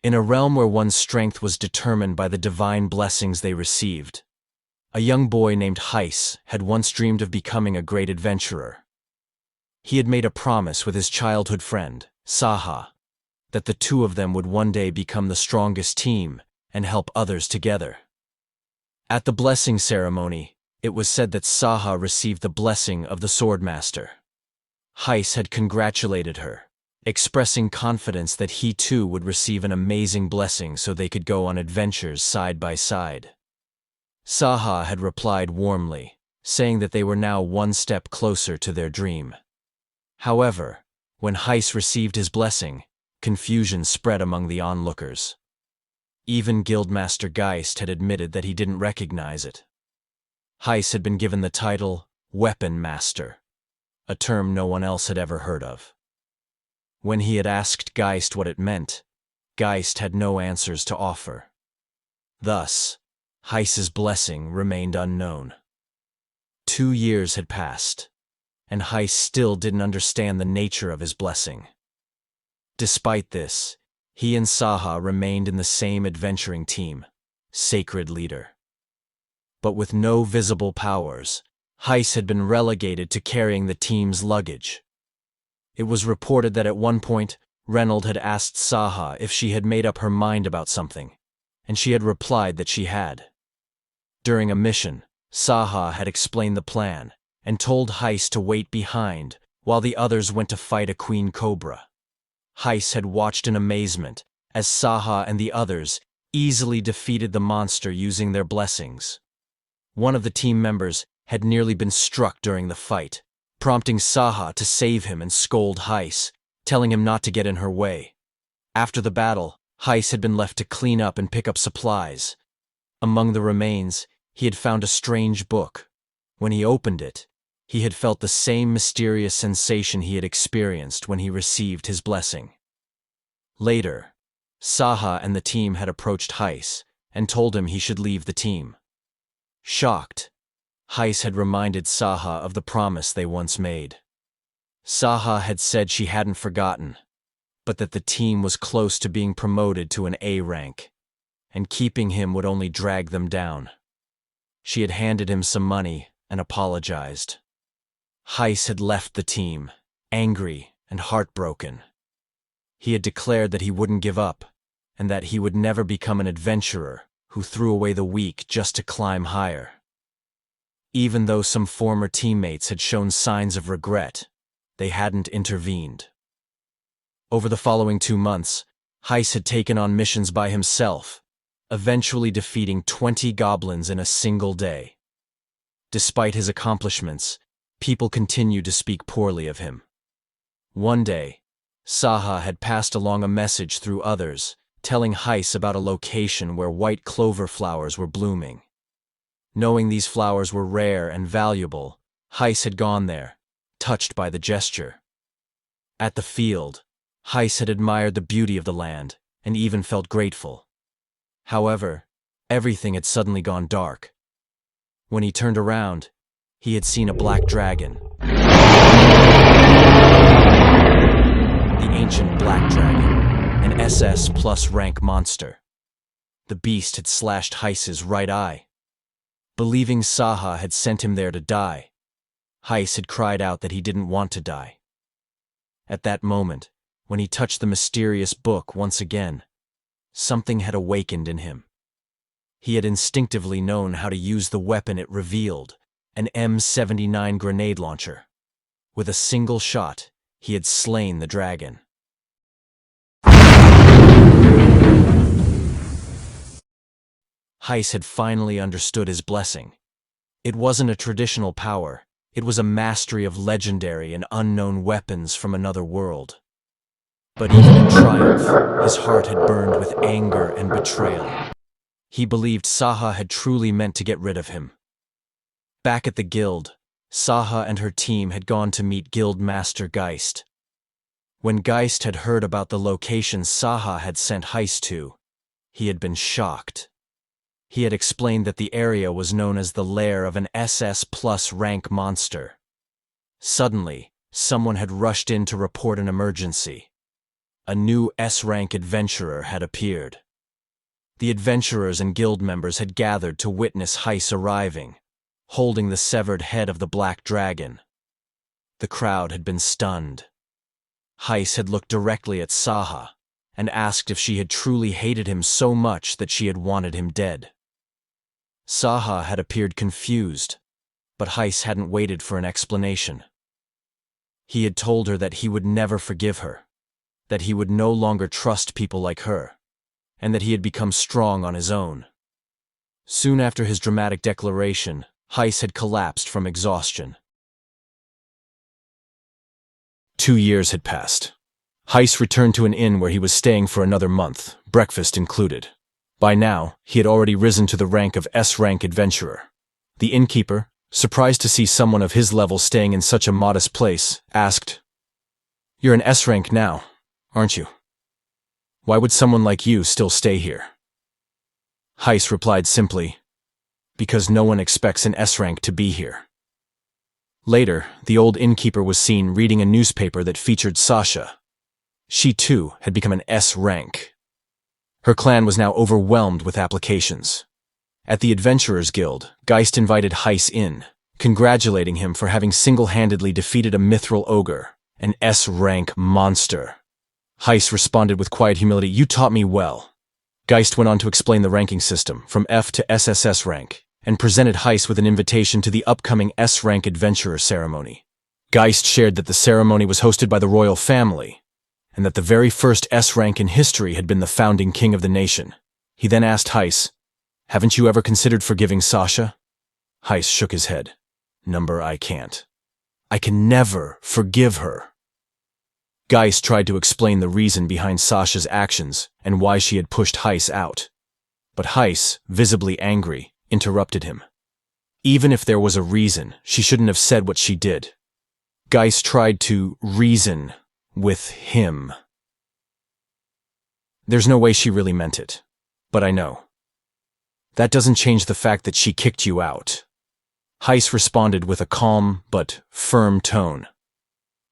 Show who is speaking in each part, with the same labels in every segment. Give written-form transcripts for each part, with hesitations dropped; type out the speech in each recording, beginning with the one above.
Speaker 1: in a realm where one's strength was determined by the divine blessings they received. A young boy named Heiss had once dreamed of becoming a great adventurer. He had made a promise with his childhood friend, Saha, that the two of them would one day become the strongest team and help others together. At the blessing ceremony, it was said that Saha received the blessing of the Swordmaster. Heiss had congratulated her, expressing confidence that he too would receive an amazing blessing so they could go on adventures side by side. Saha had replied warmly, saying that they were now one step closer to their dream. However, when Heiss received his blessing, confusion spread among the onlookers. Even Guildmaster Geist had admitted that he didn't recognize it. Heiss had been given the title Weapon Master, a term no one else had ever heard of. When he had asked Geist what it meant, Geist had no answers to offer. Thus, Heiss's blessing remained unknown. 2 years had passed, and Heiss still didn't understand the nature of his blessing. Despite this, he and Saha remained in the same adventuring team, Sacred Leader. But with no visible powers, Heiss had been relegated to carrying the team's luggage. It was reported that at one point, Reynold had asked Saha if she had made up her mind about something, and she had replied that she had. During a mission, Saha had explained the plan and told Heiss to wait behind while the others went to fight a queen cobra. Heiss had watched in amazement as Saha and the others easily defeated the monster using their blessings. One of the team members had nearly been struck during the fight, prompting Saha to save him and scold Heiss, telling him not to get in her way. After the battle, Heiss had been left to clean up and pick up supplies. Among the remains, he had found a strange book. When he opened it, he had felt the same mysterious sensation he had experienced when he received his blessing. Later, Saha and the team had approached Heiss and told him he should leave the team. Shocked, Heiss had reminded Saha of the promise they once made. Saha had said she hadn't forgotten, but that the team was close to being promoted to an A rank, and keeping him would only drag them down. She had handed him some money and apologized. Heiss had left the team, angry and heartbroken. He had declared that he wouldn't give up, and that he would never become an adventurer who threw away the weak just to climb higher. Even though some former teammates had shown signs of regret, they hadn't intervened. Over the following 2 months, Heiss had taken on missions by himself, eventually defeating 20 goblins in a single day. Despite his accomplishments, people continued to speak poorly of him. One day, Saha had passed along a message through others, telling Heiss about a location where white clover flowers were blooming. Knowing these flowers were rare and valuable, Heiss had gone there, touched by the gesture. At the field, Heiss had admired the beauty of the land and even felt grateful. However, everything had suddenly gone dark. When he turned around, he had seen a black dragon. The ancient black dragon, an SS plus rank monster. The beast had slashed Heiss's right eye. Believing Saha had sent him there to die, Heiss had cried out that he didn't want to die. At that moment, when he touched the mysterious book once again, something had awakened in him. He had instinctively known how to use the weapon it revealed, an M79 grenade launcher. With a single shot, he had slain the dragon. Heiss had finally understood his blessing. It wasn't a traditional power, it was a mastery of legendary and unknown weapons from another world. But even in triumph, his heart had burned with anger and betrayal. He believed Saha had truly meant to get rid of him. Back at the guild, Saha and her team had gone to meet Guild Master Geist. When Geist had heard about the location Saha had sent Heiss to, he had been shocked. He had explained that the area was known as the lair of an SS plus rank monster. Suddenly, someone had rushed in to report an emergency. A new S-rank adventurer had appeared. The adventurers and guild members had gathered to witness Heiss arriving, holding the severed head of the Black Dragon. The crowd had been stunned. Heiss had looked directly at Saha and asked if she had truly hated him so much that she had wanted him dead. Saha had appeared confused, but Heiss hadn't waited for an explanation. He had told her that he would never forgive her, that he would no longer trust people like her, and that he had become strong on his own. Soon after his dramatic declaration, Heiss had collapsed from exhaustion. 2 years had passed. Heiss returned to an inn where he was staying for another month, breakfast included. By now, he had already risen to the rank of S-rank adventurer. The innkeeper, surprised to see someone of his level staying in such a modest place, asked, "You're an S-rank now, aren't you? Why would someone like you still stay here?" Heiss replied simply, "Because no one expects an S-rank to be here." Later, the old innkeeper was seen reading a newspaper that featured Sasha. She, too, had become an S-rank. Her clan was now overwhelmed with applications. At the Adventurers Guild, Geist invited Heiss in, congratulating him for having single-handedly defeated a mithril ogre, an S-rank monster. Heiss responded with quiet humility, "You taught me well." Geist went on to explain the ranking system, from F to SSS rank, and presented Heiss with an invitation to the upcoming S-rank adventurer ceremony. Geist shared that the ceremony was hosted by the royal family, and that the very first S-rank in history had been the founding king of the nation. He then asked Heiss, "Haven't you ever considered forgiving Sasha?" Heiss shook his head. I can't. I can never forgive her." Geist tried to explain the reason behind Sasha's actions and why she had pushed Heiss out. But Heiss, visibly angry, interrupted him. Even if there was a reason, she shouldn't have said what she did. Geist tried to reason with him. "There's no way she really meant it, but I know. That doesn't change the fact that she kicked you out." Heiss responded with a calm but firm tone.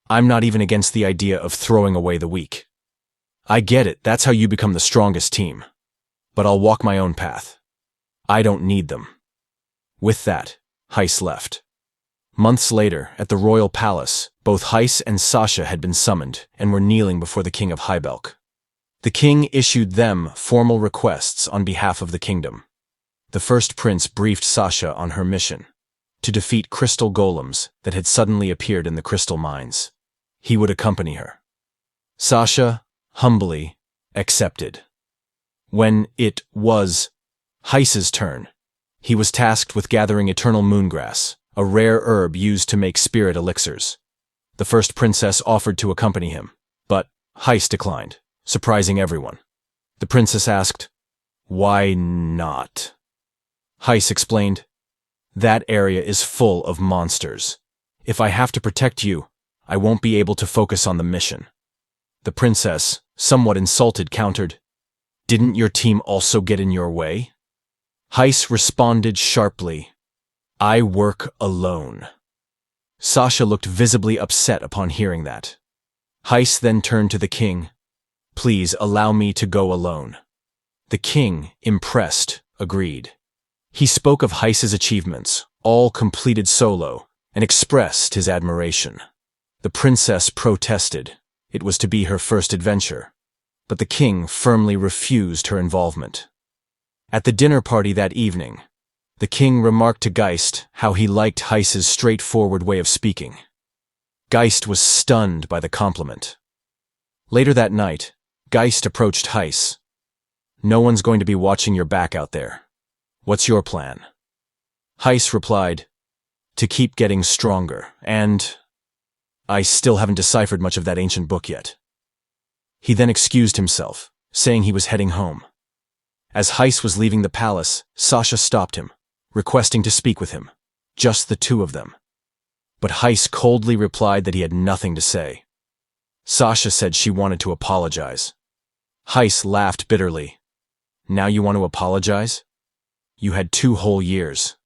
Speaker 1: "I'm not even against the idea of throwing away the weak. I get it, that's how you become the strongest team. But I'll walk my own path. I don't need them." With that, Heiss left. Months later, at the royal palace, both Heiss and Sasha had been summoned and were kneeling before the king of Highbelk. The king issued them formal requests on behalf of the kingdom. The first prince briefed Sasha on her mission, to defeat crystal golems that had suddenly appeared in the crystal mines. He would accompany her. Sasha, humbly, accepted. When it was Heiss's turn, he was tasked with gathering eternal moongrass, a rare herb used to make spirit elixirs. The first princess offered to accompany him, but Heiss declined, surprising everyone. The princess asked, "Why not?" Heiss explained, "That area is full of monsters. If I have to protect you, I won't be able to focus on the mission." The princess, somewhat insulted, countered, "Didn't your team also get in your way?" Heiss responded sharply, "I work alone." Sasha looked visibly upset upon hearing that. Heiss then turned to the king, "Please allow me to go alone." The king, impressed, agreed. He spoke of Heiss's achievements, all completed solo, and expressed his admiration. The princess protested. It was to be her first adventure, but the king firmly refused her involvement. At the dinner party that evening, the king remarked to Geist how he liked Heiss's straightforward way of speaking. Geist was stunned by the compliment. Later that night, Geist approached Heiss. "No one's going to be watching your back out there. What's your plan?" Heiss replied, "To keep getting stronger, and I still haven't deciphered much of that ancient book yet." He then excused himself, saying he was heading home. As Heiss was leaving the palace, Sasha stopped him, requesting to speak with him, just the two of them. But Heiss coldly replied that he had nothing to say. Sasha said she wanted to apologize. Heiss laughed bitterly. "Now you want to apologize? You had 2 whole years.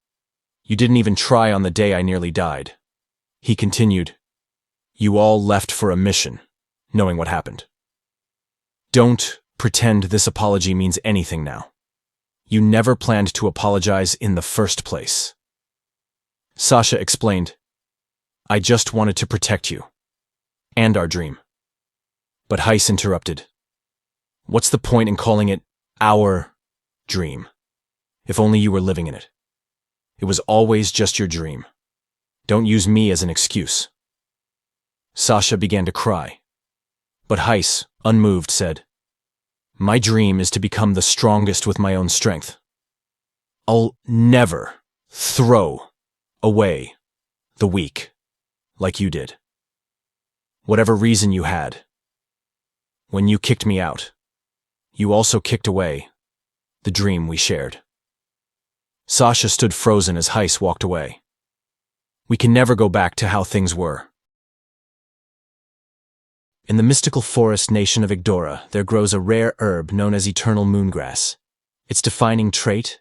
Speaker 1: You didn't even try on the day I nearly died." He continued, "You all left for a mission, knowing what happened. Don't pretend this apology means anything now. You never planned to apologize in the first place. Sasha explained, I just wanted to protect you. And our dream. But Heiss interrupted. What's the point in calling it our dream? If only you were living in it. It was always just your dream. Don't use me as an excuse. Sasha began to cry. But Heiss, unmoved, said, My dream is to become the strongest with my own strength. I'll never throw away the weak like you did. Whatever reason you had. When you kicked me out, you also kicked away the dream we shared. Sasha stood frozen as Heiss walked away. We can never go back to how things were. In the mystical forest nation of Igdora, there grows a rare herb known as eternal moongrass. Its defining trait?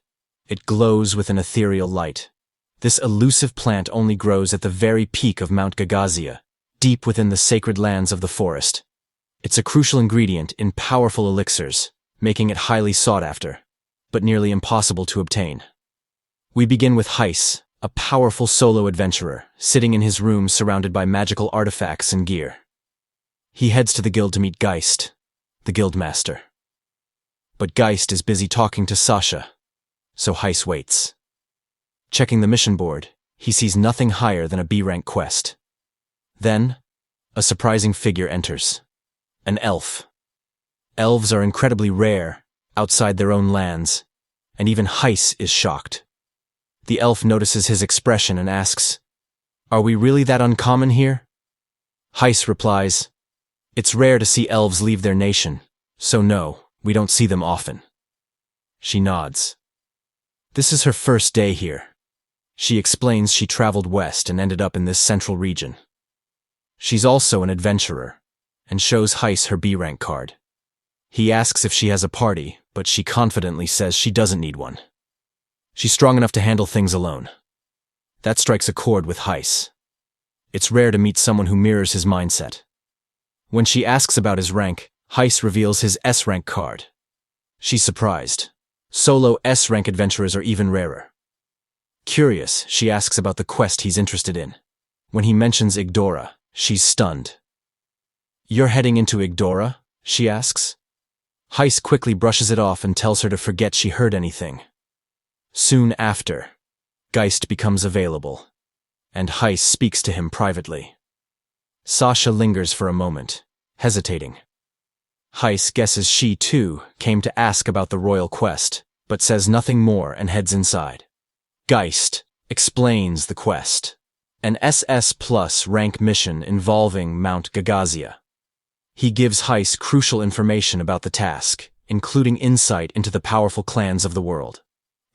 Speaker 1: It glows with an ethereal light. This elusive plant only grows at the very peak of Mount Gagazia, deep within the sacred lands of the forest. It's a crucial ingredient in powerful elixirs, making it highly sought after, but nearly impossible to obtain. We begin with Heiss, a powerful solo adventurer, sitting in his room surrounded by magical artifacts and gear. He heads to the guild to meet Geist, the guild master. But Geist is busy talking to Sasha, so Heiss waits. Checking the mission board, he sees nothing higher than a B-rank quest. Then, a surprising figure enters. An elf. Elves are incredibly rare, outside their own lands, and even Heiss is shocked. The elf notices his expression and asks, Are we really that uncommon here? Heiss replies, It's rare to see elves leave their nation, so no, we don't see them often. She nods. This is her first day here. She explains she traveled west and ended up in this central region. She's also an adventurer, and shows Heiss her B-rank card. He asks if she has a party, but she confidently says she doesn't need one. She's strong enough to handle things alone. That strikes a chord with Heiss. It's rare to meet someone who mirrors his mindset. When she asks about his rank, Heiss reveals his S-rank card. She's surprised. Solo S-rank adventurers are even rarer. Curious, she asks about the quest he's interested in. When he mentions Igdora, she's stunned. You're heading into Igdora? She asks. Heiss quickly brushes it off and tells her to forget she heard anything. Soon after, Geist becomes available, and Heiss speaks to him privately. Sasha lingers for a moment, hesitating. Heiss guesses she, too, came to ask about the royal quest, but says nothing more and heads inside. Geist explains the quest, an SS+ rank mission involving Mount Gagazia. He gives Heiss crucial information about the task, including insight into the powerful clans of the world.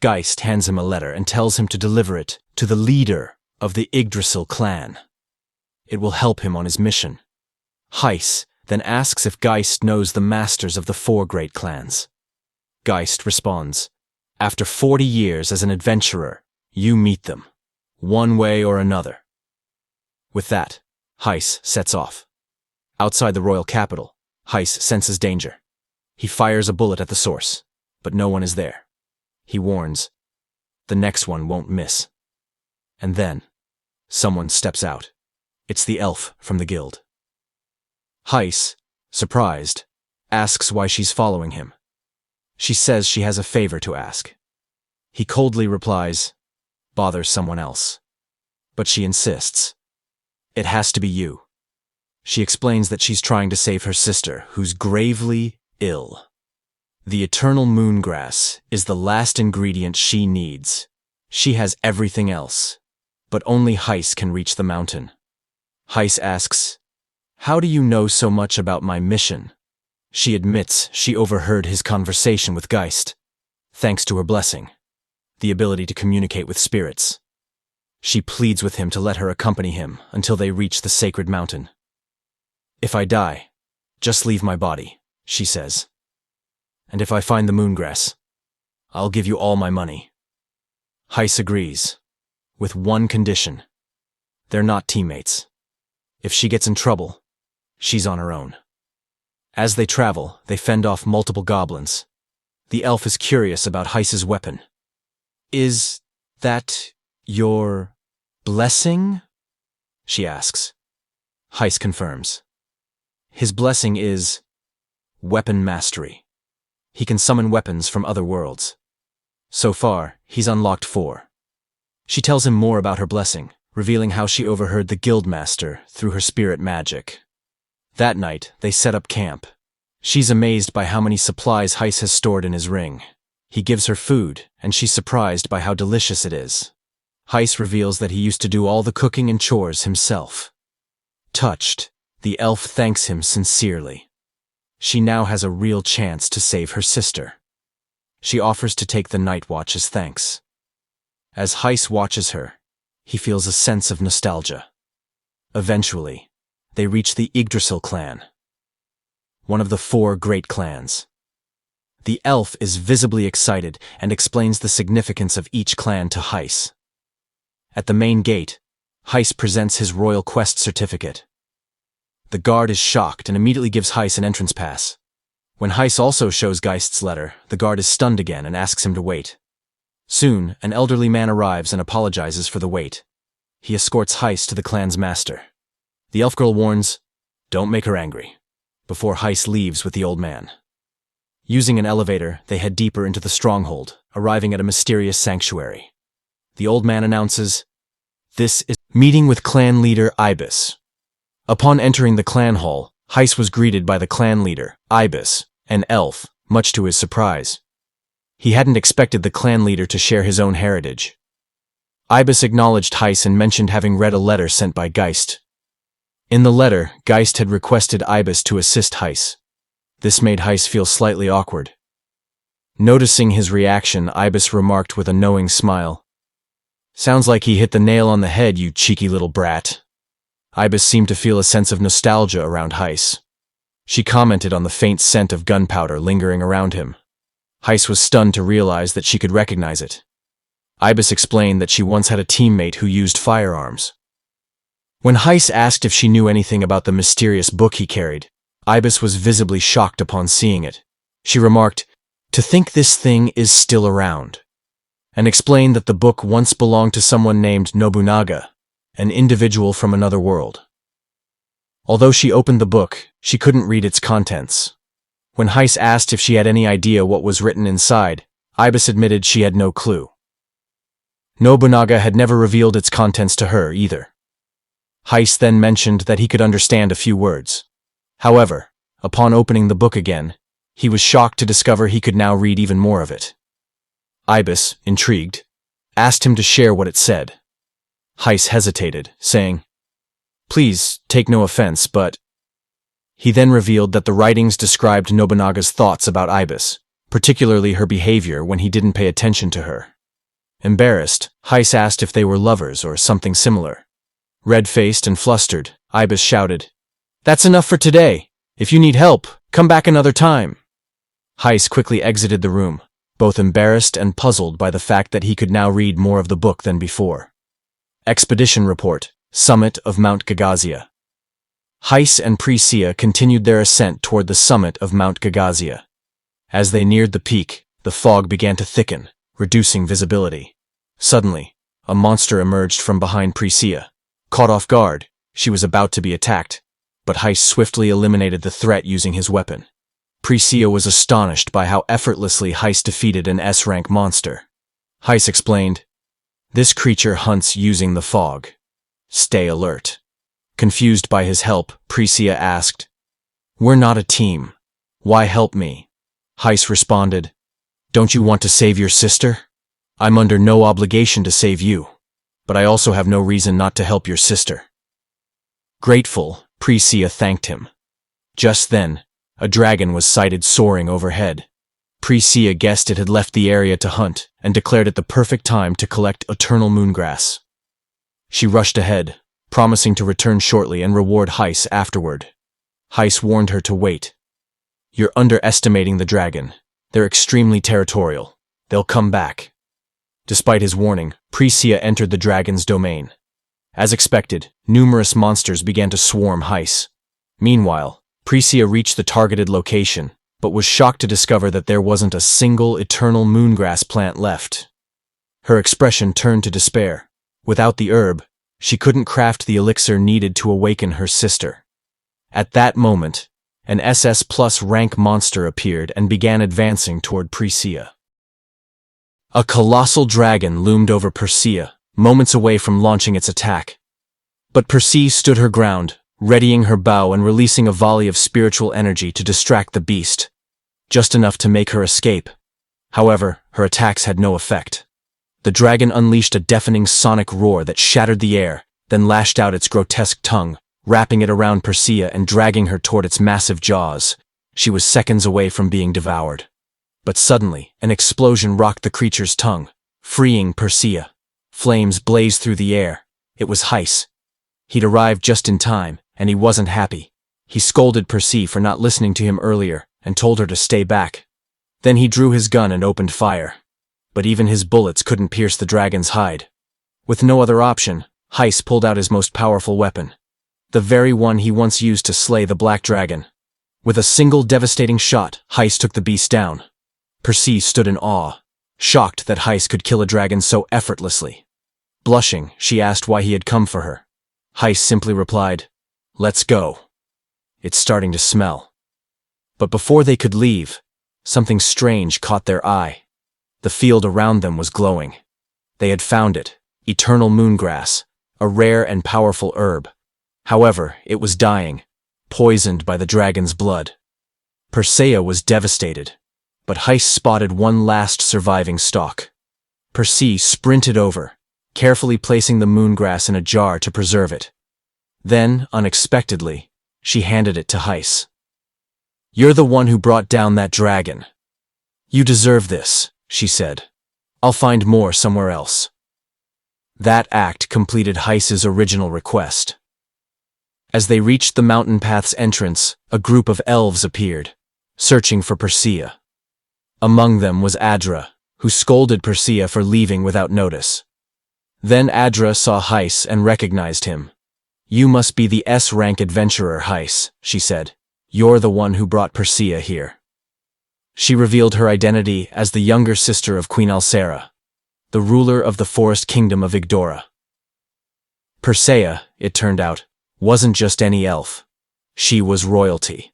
Speaker 1: Geist hands him a letter and tells him to deliver it to the leader of the Yggdrasil clan. It will help him on his mission. Heiss then asks if Geist knows the masters of the 4 great clans. Geist responds, After 40 years as an adventurer, you meet them, one way or another. With that, Heiss sets off. Outside the royal capital, Heiss senses danger. He fires a bullet at the source, but no one is there. He warns, the next one won't miss. And then, someone steps out. It's the elf from the guild. Heiss, surprised, asks why she's following him. She says she has a favor to ask. He coldly replies, bothers someone else. But she insists. It has to be you. She explains that she's trying to save her sister, who's gravely ill. The eternal moongrass is the last ingredient she needs. She has everything else, but only Heiss can reach the mountain. Heiss asks, How do you know so much about my mission? She admits she overheard his conversation with Geist, thanks to her blessing, the ability to communicate with spirits. She pleads with him to let her accompany him until they reach the sacred mountain. If I die, just leave my body, she says. And if I find the moongrass, I'll give you all my money. Heiss agrees, with one condition. They're not teammates. If she gets in trouble, she's on her own. As they travel, they fend off multiple goblins. The elf is curious about Heiss's weapon. "Is that your blessing?" she asks. Heiss confirms. His blessing is weapon mastery. He can summon weapons from other worlds. So far, he's unlocked 4. She tells him more about her blessing, revealing how she overheard the guildmaster through her spirit magic. That night, they set up camp. She's amazed by how many supplies Heiss has stored in his ring. He gives her food, and she's surprised by how delicious it is. Heiss reveals that he used to do all the cooking and chores himself. Touched, the elf thanks him sincerely. She now has a real chance to save her sister. She offers to take the night watch as thanks. As Heiss watches her, he feels a sense of nostalgia. Eventually, they reach the Yggdrasil clan, one of the 4 great clans. The elf is visibly excited and explains the significance of each clan to Heiss. At the main gate, Heiss presents his royal quest certificate. The guard is shocked and immediately gives Heiss an entrance pass. When Heiss also shows Geist's letter, the guard is stunned again and asks him to wait. Soon, an elderly man arrives and apologizes for the wait. He escorts Heiss to the clan's master. The elf girl warns, "Don't make her angry," before Heiss leaves with the old man. Using an elevator, they head deeper into the stronghold, arriving at a mysterious sanctuary. The old man announces, "This is meeting with clan leader Ibis." Upon entering the clan hall, Heiss was greeted by the clan leader, Ibis, an elf, much to his surprise. He hadn't expected the clan leader to share his own heritage. Ibis acknowledged Heiss and mentioned having read a letter sent by Geist. In the letter, Geist had requested Ibis to assist Heiss. This made Heiss feel slightly awkward. Noticing his reaction, Ibis remarked with a knowing smile, "Sounds like he hit the nail on the head, you cheeky little brat." Ibis seemed to feel a sense of nostalgia around Heiss. She commented on the faint scent of gunpowder lingering around him. Heiss was stunned to realize that she could recognize it. Ibis explained that she once had a teammate who used firearms. When Heiss asked if she knew anything about the mysterious book he carried, Ibis was visibly shocked upon seeing it. She remarked, "To think this thing is still around," and explained that the book once belonged to someone named Nobunaga, an individual from another world. Although she opened the book, she couldn't read its contents. When Heiss asked if she had any idea what was written inside, Ibis admitted she had no clue. Nobunaga had never revealed its contents to her either. Heiss then mentioned that he could understand a few words. However, upon opening the book again, he was shocked to discover he could now read even more of it. Ibis, intrigued, asked him to share what it said. Heiss hesitated, saying, "Please, take no offense, but..." He then revealed that the writings described Nobunaga's thoughts about Ibis, particularly her behavior when he didn't pay attention to her. Embarrassed, Heiss asked if they were lovers or something similar. Red-faced and flustered, Ibis shouted, "That's enough for today. If you need help, come back another time." Heiss quickly exited the room, both embarrassed and puzzled by the fact that he could now read more of the book than before. Expedition Report, Summit of Mount Gagazia. Heiss and Priia continued their ascent toward the summit of Mount Gagazia. As they neared the peak, the fog began to thicken, reducing visibility. Suddenly, a monster emerged from behind Priia. Caught off guard, she was about to be attacked, but Heiss swiftly eliminated the threat using his weapon. Priia was astonished by how effortlessly Heiss defeated an S-rank monster. Heiss explained, "This creature hunts using the fog. Stay alert." Confused by his help, Priia asked, "We're not a team. Why help me?" Heiss responded, "Don't you want to save your sister? I'm under no obligation to save you, but I also have no reason not to help your sister." Grateful, Priia thanked him. Just then, a dragon was sighted soaring overhead. Priia guessed it had left the area to hunt and declared it the perfect time to collect eternal moongrass. She rushed ahead, promising to return shortly and reward Heiss afterward. Heiss warned her to wait. "You're underestimating the dragon. They're extremely territorial. They'll come back." Despite his warning, Priia entered the dragon's domain. As expected, numerous monsters began to swarm Heiss. Meanwhile, Priia reached the targeted location, but was shocked to discover that there wasn't a single eternal moongrass plant left. Her expression turned to despair. Without the herb, she couldn't craft the elixir needed to awaken her sister. At that moment, an SS+ rank monster appeared and began advancing toward Priia. A colossal dragon loomed over Priia, moments away from launching its attack. But Priia stood her ground, readying her bow and releasing a volley of spiritual energy to distract the beast, just enough to make her escape. However, her attacks had no effect. The dragon unleashed a deafening sonic roar that shattered the air, then lashed out its grotesque tongue, wrapping it around Priia and dragging her toward its massive jaws. She was seconds away from being devoured. But suddenly, an explosion rocked the creature's tongue, freeing Priia. Flames blazed through the air. It was Heis. He'd arrived just in time, and he wasn't happy. He scolded Priia for not listening to him earlier and told her to stay back. Then he drew his gun and opened fire. But even his bullets couldn't pierce the dragon's hide. With no other option, Heis pulled out his most powerful weapon, the very one he once used to slay the black dragon. With a single devastating shot, Heis took the beast down. Priia stood in awe, shocked that Heis could kill a dragon so effortlessly. Blushing, she asked why he had come for her. Heis simply replied, "Let's go. It's starting to smell." But before they could leave, something strange caught their eye. The field around them was glowing. They had found it, eternal moongrass, a rare and powerful herb. However, it was dying, poisoned by the dragon's blood. Priia was devastated, but Heis spotted one last surviving stalk. Priia sprinted over, carefully placing the moongrass in a jar to preserve it. Then, unexpectedly, she handed it to Heis. "You're the one who brought down that dragon. You deserve this," she said. "I'll find more somewhere else." That act completed Heis's original request. As they reached the mountain path's entrance, a group of elves appeared, searching for Priia. Among them was Adra, who scolded Priia for leaving without notice. Then Adra saw Heis and recognized him. "You must be the S-rank adventurer, Heis," she said. "You're the one who brought Priia here." She revealed her identity as the younger sister of Queen Alcera, the ruler of the forest kingdom of Igdora. Priia, it turned out, wasn't just any elf. She was royalty.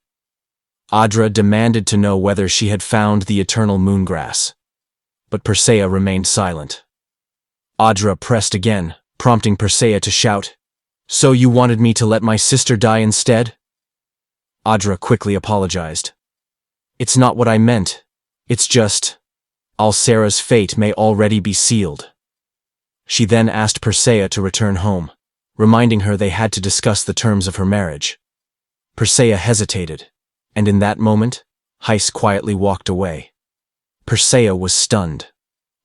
Speaker 1: Adra demanded to know whether she had found the eternal moongrass. But Priia remained silent. Adra pressed again, prompting Priia to shout, "So you wanted me to let my sister die instead?" Adra quickly apologized. "It's not what I meant. It's just, Alcera's fate may already be sealed." She then asked Priia to return home, reminding her they had to discuss the terms of her marriage. Priia hesitated, and in that moment, Heis quietly walked away. Priia was stunned.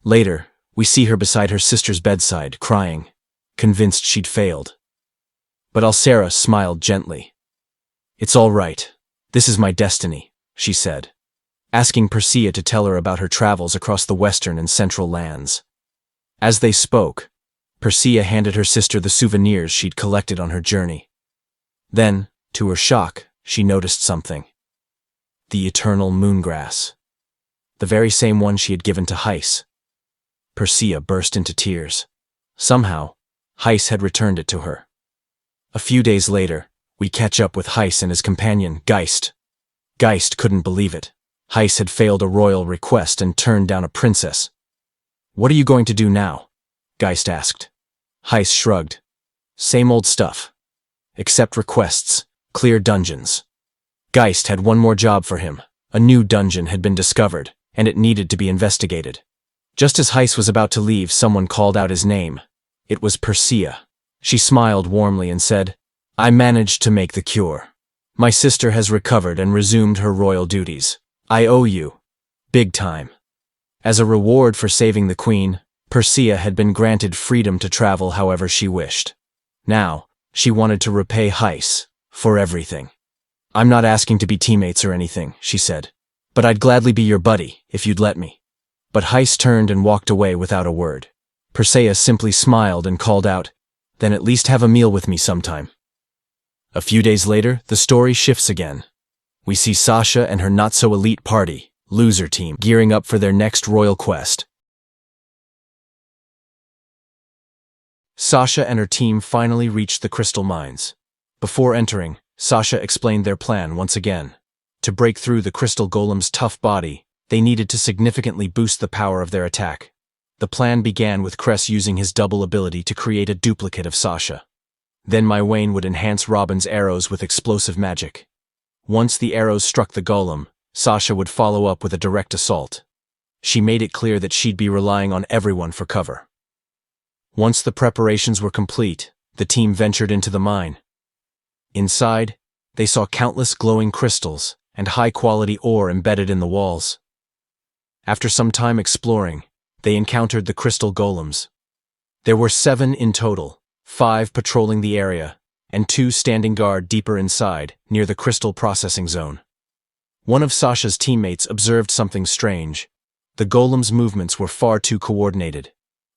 Speaker 1: Later, we see her beside her sister's bedside, crying, convinced she'd failed. But Alcera smiled gently. "It's all right. This is my destiny," she said, asking Priia to tell her about her travels across the western and central lands. As they spoke, Priia handed her sister the souvenirs she'd collected on her journey. Then, to her shock, she noticed something. The eternal moongrass. The very same one she had given to Heis. Priia burst into tears. Somehow, Heis had returned it to her. A few days later, we catch up with Heis and his companion, Geist. Geist couldn't believe it. Heis had failed a royal request and turned down a princess. "What are you going to do now?" Geist asked. Heis shrugged. "Same old stuff. Except requests, clear dungeons." Geist had one more job for him. A new dungeon had been discovered, and it needed to be investigated. Just as Heis was about to leave, someone called out his name. It was Priia. She smiled warmly and said, "I managed to make the cure. My sister has recovered and resumed her royal duties. I owe you. Big time." As a reward for saving the queen, Priia had been granted freedom to travel however she wished. Now, she wanted to repay Heis for everything. "I'm not asking to be teammates or anything," she said, "but I'd gladly be your buddy if you'd let me." But Heis turned and walked away without a word. Priia simply smiled and called out, "Then at least have a meal with me sometime." A few days later, the story shifts again. we see Sasha and her not-so-elite party, loser team, gearing up for their next royal quest. Sasha and her team finally reached the crystal mines. Before entering, Sasha explained their plan once again. To break through the crystal golem's tough body, they needed to significantly boost the power of their attack. The plan began with Cress using his double ability to create a duplicate of Sasha. Then Maiwane would enhance Robin's arrows with explosive magic. Once the arrows struck the golem, Sasha would follow up with a direct assault. She made it clear that she'd be relying on everyone for cover. Once the preparations were complete, the team ventured into the mine. Inside, they saw countless glowing crystals and high-quality ore embedded in the walls. After some time exploring, they encountered the crystal golems. There were 7 in total, 5 patrolling the area, and 2 standing guard deeper inside, near the crystal processing zone. One of Sasha's teammates observed something strange. The golem's movements were far too coordinated.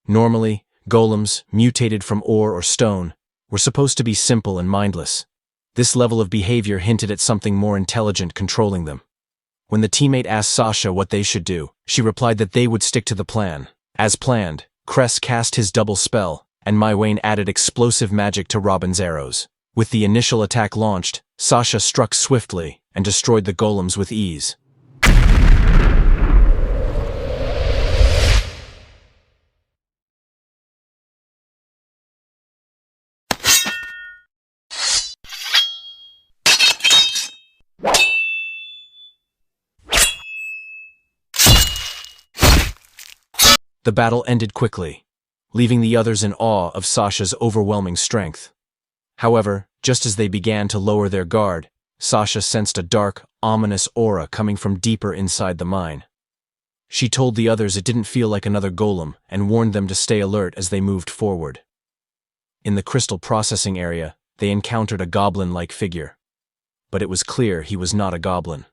Speaker 1: Normally, golems, mutated from ore or stone, were supposed to be simple and mindless. This level of behavior hinted at something more intelligent controlling them. When the teammate asked Sasha what they should do, she replied that they would stick to the plan. As planned, Cress cast his double spell, and Maiwane added explosive magic to Robin's arrows. With the initial attack launched, Sasha struck swiftly and destroyed the golems with ease. The battle ended quickly, leaving the others in awe of Sasha's overwhelming strength. However, just as they began to lower their guard, Sasha sensed a dark, ominous aura coming from deeper inside the mine. She told the others it didn't feel like another golem and warned them to stay alert as they moved forward. In the crystal processing area, they encountered a goblin-like figure. But it was clear he was not a goblin.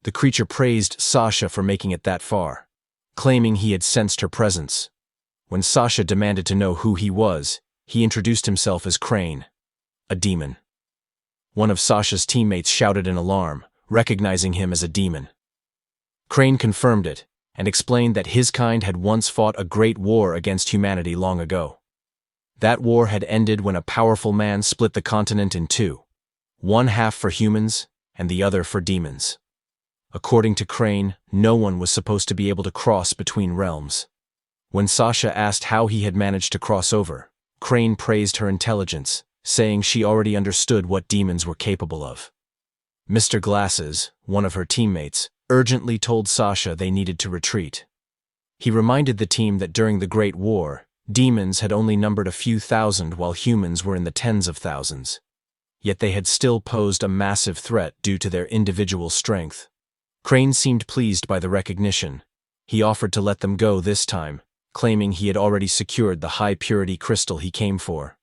Speaker 1: The creature praised Sasha for making it that far, claiming he had sensed her presence. When Sasha demanded to know who he was, he introduced himself as Crane, a demon. One of Sasha's teammates shouted in alarm, recognizing him as a demon. Crane confirmed it, and explained that his kind had once fought a great war against humanity long ago. That war had ended when a powerful man split the continent in 2, one half for humans and the other for demons. According to Crane, no one was supposed to be able to cross between realms. When Sasha asked how he had managed to cross over, Crane praised her intelligence, saying she already understood what demons were capable of. Mr. Glasses, one of her teammates, urgently told Sasha they needed to retreat. He reminded the team that during the Great War, demons had only numbered a few thousand while humans were in the tens of thousands. Yet they had still posed a massive threat due to their individual strength. Crane seemed pleased by the recognition. He offered to let them go this time, claiming he had already secured the high-purity crystal he came for.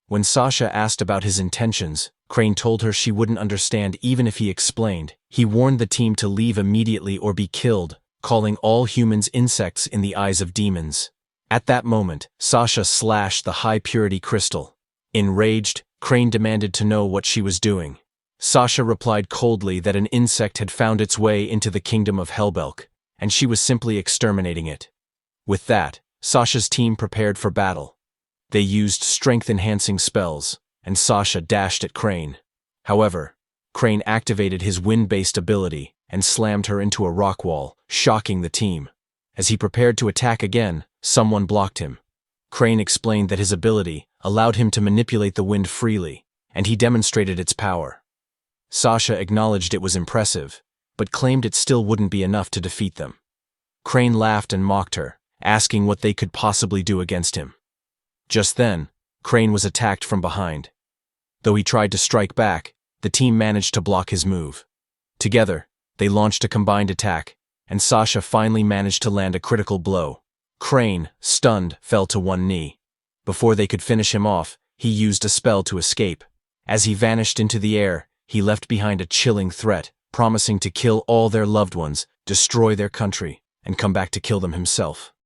Speaker 1: When Sasha asked about his intentions, Crane told her she wouldn't understand even if he explained. He warned the team to leave immediately or be killed, calling all humans insects in the eyes of demons. At that moment, Sasha slashed the high-purity crystal. Enraged, Crane demanded to know what she was doing. Sasha replied coldly that an insect had found its way into the kingdom of Helbelk, and she was simply exterminating it. With that, Sasha's team prepared for battle. They used strength-enhancing spells, and Sasha dashed at Crane. However, Crane activated his wind-based ability and slammed her into a rock wall, shocking the team. As he prepared to attack again, someone blocked him. Crane explained that his ability allowed him to manipulate the wind freely, and he demonstrated its power. Sasha acknowledged it was impressive, but claimed it still wouldn't be enough to defeat them. Crane laughed and mocked her, asking what they could possibly do against him. Just then, Crane was attacked from behind. Though he tried to strike back, the team managed to block his move. Together, they launched a combined attack, and Sasha finally managed to land a critical blow. Crane, stunned, fell to one knee. Before they could finish him off, he used a spell to escape. As he vanished into the air, he left behind a chilling threat, promising to kill all their loved ones, destroy their country, and come back to kill them himself.